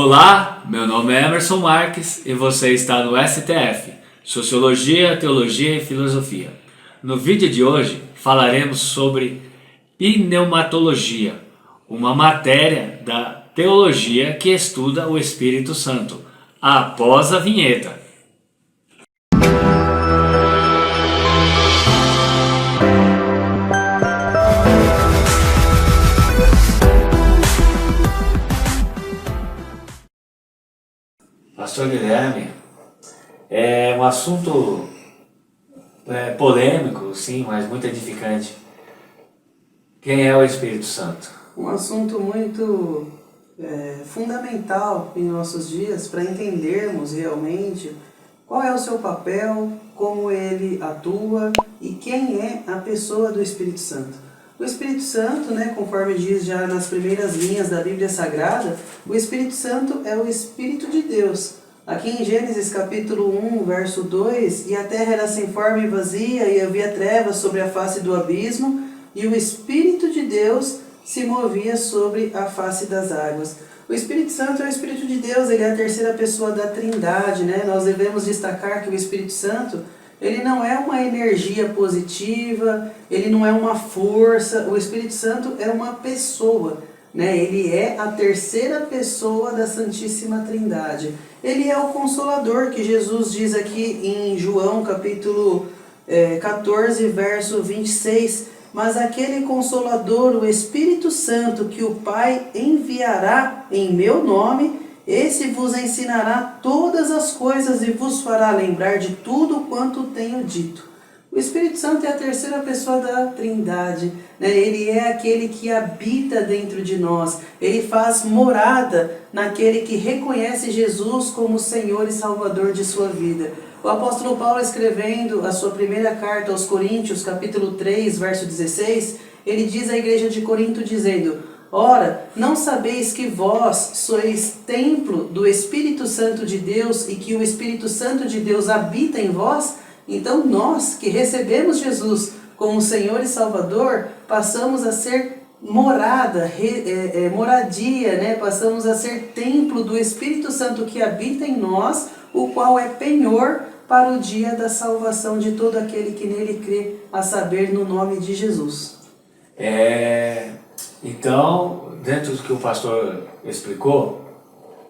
Olá, meu nome é Emerson Marques e você está no STF, Sociologia, Teologia e Filosofia. No vídeo de hoje falaremos sobre pneumatologia, uma matéria da teologia que estuda o Espírito Santo, após a vinheta. Pastor Guilherme, é um assunto polêmico, sim, mas muito edificante. Quem é o Espírito Santo? Um assunto muito fundamental em nossos dias para entendermos realmente qual é o seu papel, como ele atua e quem é a pessoa do Espírito Santo. O Espírito Santo, conforme diz já nas primeiras linhas da Bíblia Sagrada, o Espírito Santo é o Espírito de Deus. Aqui em Gênesis capítulo 1, verso 2, e a terra era sem forma e vazia, e havia trevas sobre a face do abismo, e o Espírito de Deus se movia sobre a face das águas. O Espírito Santo é o Espírito de Deus, ele é a terceira pessoa da Trindade, Nós devemos destacar que o Espírito Santo, ele não é uma energia positiva, ele não é uma força, o Espírito Santo é uma pessoa, Ele é a terceira pessoa da Santíssima Trindade. Ele é o Consolador, que Jesus diz aqui em João capítulo 14, verso 26, mas aquele Consolador, o Espírito Santo, que o Pai enviará em meu nome, esse vos ensinará todas as coisas e vos fará lembrar de tudo quanto tenho dito. O Espírito Santo é a terceira pessoa da Trindade, Ele é aquele que habita dentro de nós, ele faz morada naquele que reconhece Jesus como Senhor e Salvador de sua vida. O apóstolo Paulo, escrevendo a sua primeira carta aos Coríntios, capítulo 3, verso 16, ele diz à igreja de Corinto dizendo: ora, não sabeis que vós sois templo do Espírito Santo de Deus e que o Espírito Santo de Deus habita em vós? Então nós que recebemos Jesus como Senhor e Salvador, passamos a ser moradia, passamos a ser templo do Espírito Santo que habita em nós, o qual é penhor para o dia da salvação de todo aquele que nele crê, a saber, no nome de Jesus. Então, dentro do que o pastor explicou,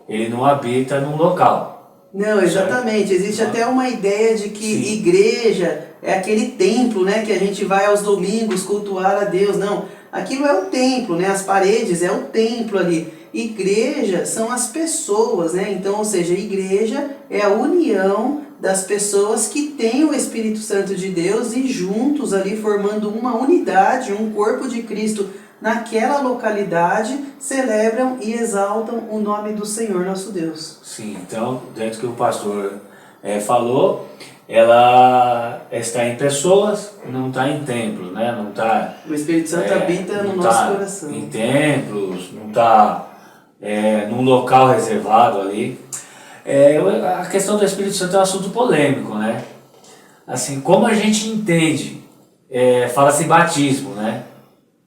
ele não habita num local. Não, exatamente. Existe até uma ideia de que Sim. Igreja é aquele templo, que a gente vai aos domingos cultuar a Deus. Não, aquilo é o templo, as paredes é o templo ali. Igreja são as pessoas, Então, ou seja, igreja é a união das pessoas que têm o Espírito Santo de Deus e juntos ali formando uma unidade, um corpo de Cristo naquela localidade, celebram e exaltam o nome do Senhor nosso Deus. Sim, então, dentro do que o pastor falou, ela está em pessoas, não está em templos, não está... O Espírito Santo habita no nosso coração. Em templos, não está num local reservado ali. A questão do Espírito Santo é um assunto polêmico, Assim, como a gente entende, fala-se batismo,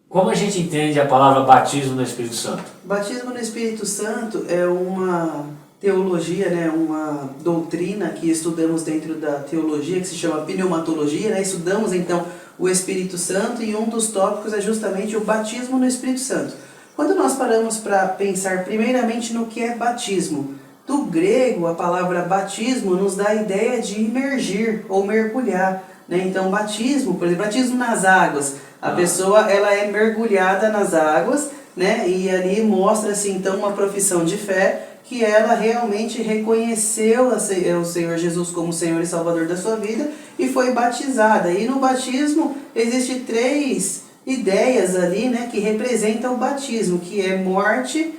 Como a gente entende a palavra batismo no Espírito Santo? Batismo no Espírito Santo é uma teologia, uma doutrina que estudamos dentro da teologia, que se chama pneumatologia, Estudamos então o Espírito Santo e um dos tópicos é justamente o batismo no Espírito Santo. Quando nós paramos para pensar primeiramente no que é batismo, do grego a palavra batismo nos dá a ideia de imergir ou mergulhar, Então batismo, por exemplo, batismo nas águas, a pessoa ela é mergulhada nas águas, E ali mostra-se então uma profissão de fé que ela realmente reconheceu o Senhor Jesus como Senhor e Salvador da sua vida e foi batizada. E no batismo existem 3 ideias ali, que representam o batismo, que é morte,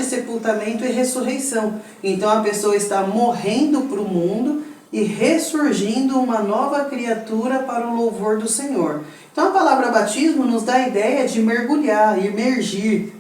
sepultamento e ressurreição. Então a pessoa está morrendo para o mundo e ressurgindo uma nova criatura para o louvor do Senhor. Então a palavra batismo nos dá a ideia de mergulhar, imergir,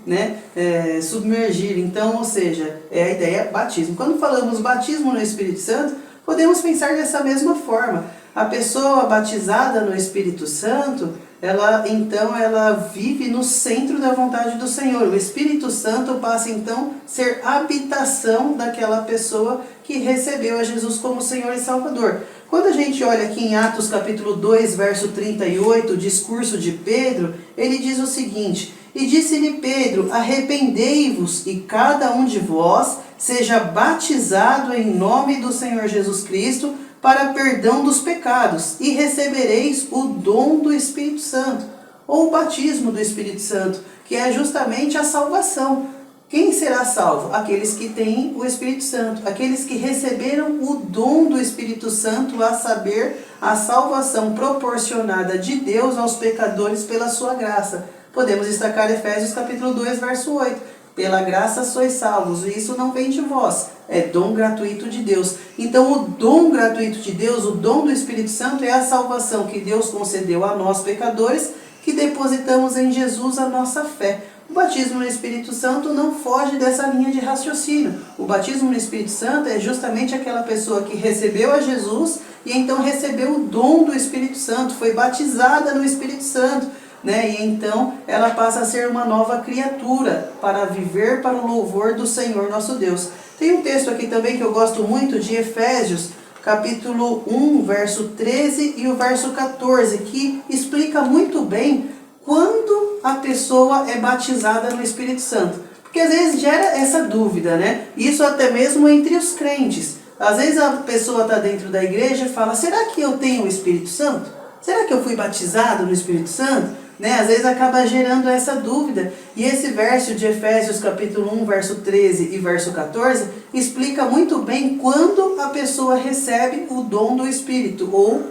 submergir. Então, ou seja, é a ideia batismo. Quando falamos batismo no Espírito Santo, podemos pensar dessa mesma forma. A pessoa batizada no Espírito Santo, ela vive no centro da vontade do Senhor. O Espírito Santo passa então a ser habitação daquela pessoa que recebeu a Jesus como Senhor e Salvador. Quando a gente olha aqui em Atos capítulo 2, verso 38, o discurso de Pedro, ele diz o seguinte: e disse-lhe Pedro, arrependei-vos e cada um de vós seja batizado em nome do Senhor Jesus Cristo para perdão dos pecados, e recebereis o dom do Espírito Santo, ou o batismo do Espírito Santo, que é justamente a salvação. Quem será salvo? Aqueles que têm o Espírito Santo, aqueles que receberam o dom do Espírito Santo, a saber, a salvação proporcionada de Deus aos pecadores pela sua graça. Podemos destacar Efésios capítulo 2, verso 8. Pela graça sois salvos, e isso não vem de vós, é dom gratuito de Deus. Então o dom gratuito de Deus, o dom do Espírito Santo, é a salvação que Deus concedeu a nós pecadores, que depositamos em Jesus a nossa fé. O batismo no Espírito Santo não foge dessa linha de raciocínio. O batismo no Espírito Santo é justamente aquela pessoa que recebeu a Jesus e então recebeu o dom do Espírito Santo, foi batizada no Espírito Santo, né? E então ela passa a ser uma nova criatura para viver para o louvor do Senhor nosso Deus. Tem um texto aqui também que eu gosto muito, de Efésios, capítulo 1, verso 13 e o verso 14, que explica muito bem quando a pessoa é batizada no Espírito Santo. Porque às vezes gera essa dúvida, né? Isso até mesmo entre os crentes. Às vezes a pessoa está dentro da igreja e fala: será que eu tenho o Espírito Santo? Será que eu fui batizado no Espírito Santo? Né? Às vezes acaba gerando essa dúvida. E esse verso de Efésios capítulo 1, verso 13 e verso 14, explica muito bem quando a pessoa recebe o dom do Espírito, ou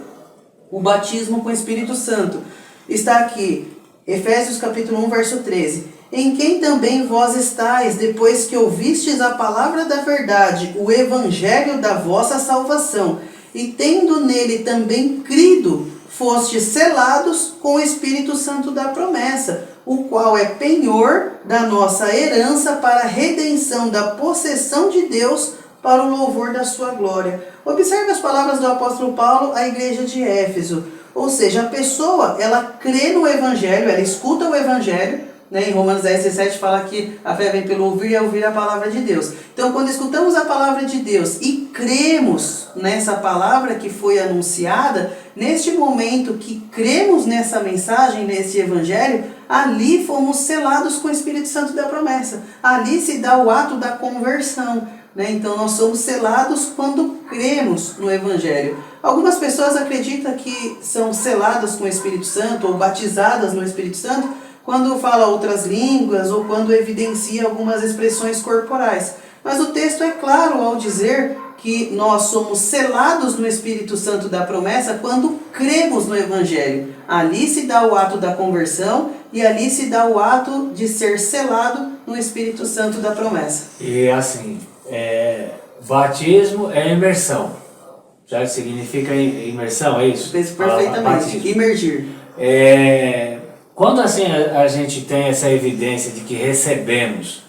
o batismo com o Espírito Santo. Está aqui, Efésios capítulo 1, verso 13. Em quem também vós estáis, depois que ouvistes a palavra da verdade, o evangelho da vossa salvação, e tendo nele também crido, fostes selados com o Espírito Santo da promessa, o qual é penhor da nossa herança para a redenção da possessão de Deus para o louvor da sua glória. Observe as palavras do apóstolo Paulo à igreja de Éfeso. Ou seja, a pessoa, ela crê no Evangelho, ela escuta o Evangelho, né? Em Romanos 10, 17 fala que a fé vem pelo ouvir e ouvir a palavra de Deus. Então, quando escutamos a palavra de Deus e cremos nessa palavra que foi anunciada, neste momento que cremos nessa mensagem, nesse Evangelho, ali fomos selados com o Espírito Santo da promessa. Ali se dá o ato da conversão. Né? Então nós somos selados quando cremos no Evangelho. Algumas pessoas acreditam que são seladas com o Espírito Santo ou batizadas no Espírito Santo quando fala outras línguas ou quando evidencia algumas expressões corporais. Mas o texto é claro ao dizer que nós somos selados no Espírito Santo da promessa quando cremos no Evangelho. Ali se dá o ato da conversão e ali se dá o ato de ser selado no Espírito Santo da promessa. E assim, batismo é imersão. Já significa imersão, é isso? Perfeitamente, imergir. Quando assim a gente tem essa evidência de que recebemos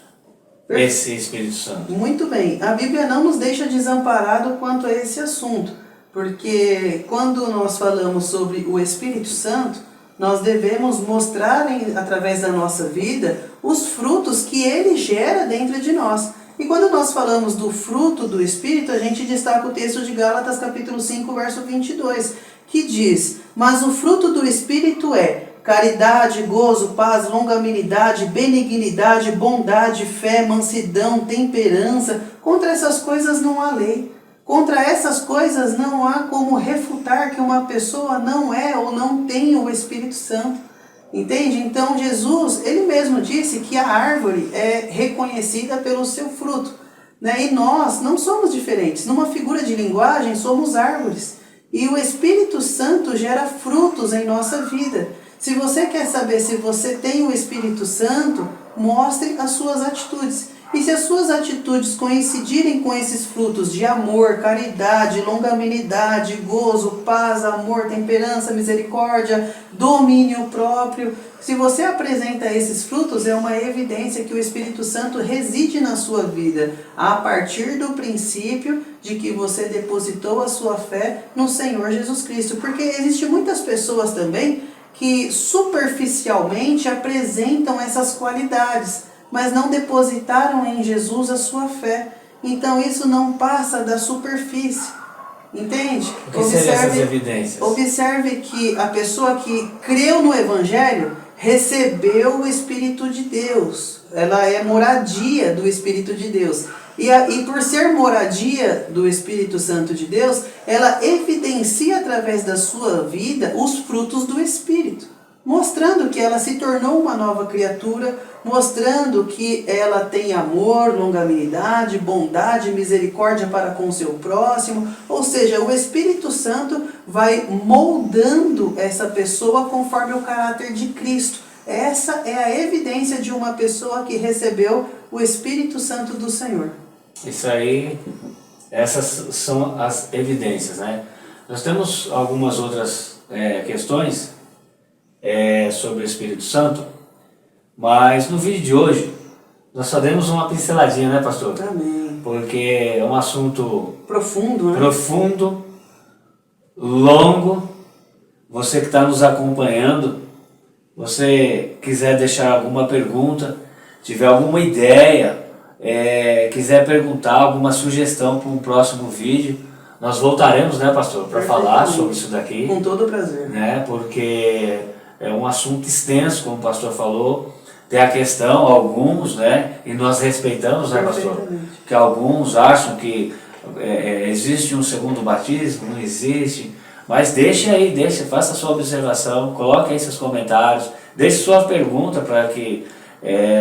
esse Espírito Santo? Muito bem. A Bíblia não nos deixa desamparado quanto a esse assunto, porque quando nós falamos sobre o Espírito Santo, nós devemos mostrar através da nossa vida os frutos que ele gera dentro de nós. E quando nós falamos do fruto do Espírito, a gente destaca o texto de Gálatas capítulo 5, verso 22, que diz: mas o fruto do Espírito é caridade, gozo, paz, longanimidade, benignidade, bondade, fé, mansidão, temperança. Contra essas coisas não há lei. Contra essas coisas não há como refutar que uma pessoa não é ou não tem o Espírito Santo. Entende? Então Jesus, ele mesmo disse que a árvore é reconhecida pelo seu fruto. Né? E nós não somos diferentes. Numa figura de linguagem, somos árvores. E o Espírito Santo gera frutos em nossa vida. Se você quer saber se você tem o Espírito Santo, mostre as suas atitudes. E se as suas atitudes coincidirem com esses frutos de amor, caridade, longanimidade, gozo, paz, amor, temperança, misericórdia, domínio próprio, se você apresenta esses frutos, é uma evidência que o Espírito Santo reside na sua vida, a partir do princípio de que você depositou a sua fé no Senhor Jesus Cristo. Porque existem muitas pessoas também que superficialmente apresentam essas qualidades, mas não depositaram em Jesus a sua fé. Então isso não passa da superfície. Entende? O que seriam essas evidências? Observe que a pessoa que creu no Evangelho recebeu o Espírito de Deus. Ela é moradia do Espírito de Deus. E por ser moradia do Espírito Santo de Deus, ela evidencia através da sua vida os frutos do Espírito, mostrando que ela se tornou uma nova criatura, mostrando que ela tem amor, longanimidade, bondade, misericórdia para com o seu próximo. Ou seja, o Espírito Santo vai moldando essa pessoa conforme o caráter de Cristo. Essa é a evidência de uma pessoa que recebeu o Espírito Santo do Senhor. Isso aí, essas são as evidências, né? Nós temos algumas outras questões sobre o Espírito Santo, mas no vídeo de hoje nós só demos uma pinceladinha, né, pastor? Amém. Porque é um assunto profundo, né? Profundo, longo. Você que está nos acompanhando, você quiser deixar alguma pergunta, tiver alguma ideia, quiser perguntar, alguma sugestão para um próximo vídeo, nós voltaremos, né, pastor, para falar sobre isso daqui. Com todo prazer. Né, porque é um assunto extenso, como o pastor falou. Tem a questão, alguns, né, e nós respeitamos, né, pastor, que alguns acham que existe um segundo batismo, não existe. Mas faça a sua observação, coloque aí seus comentários, deixe sua pergunta para que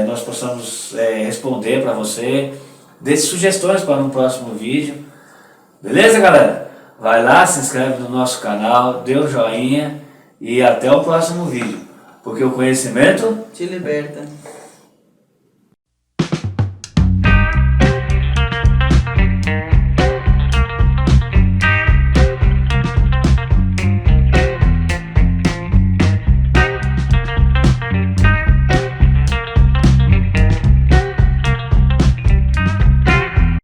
nós possamos responder para você. Deixe sugestões para um próximo vídeo. Beleza, galera? Vai lá, se inscreve no nosso canal, dê um joinha e até o próximo vídeo. Porque o conhecimento te liberta.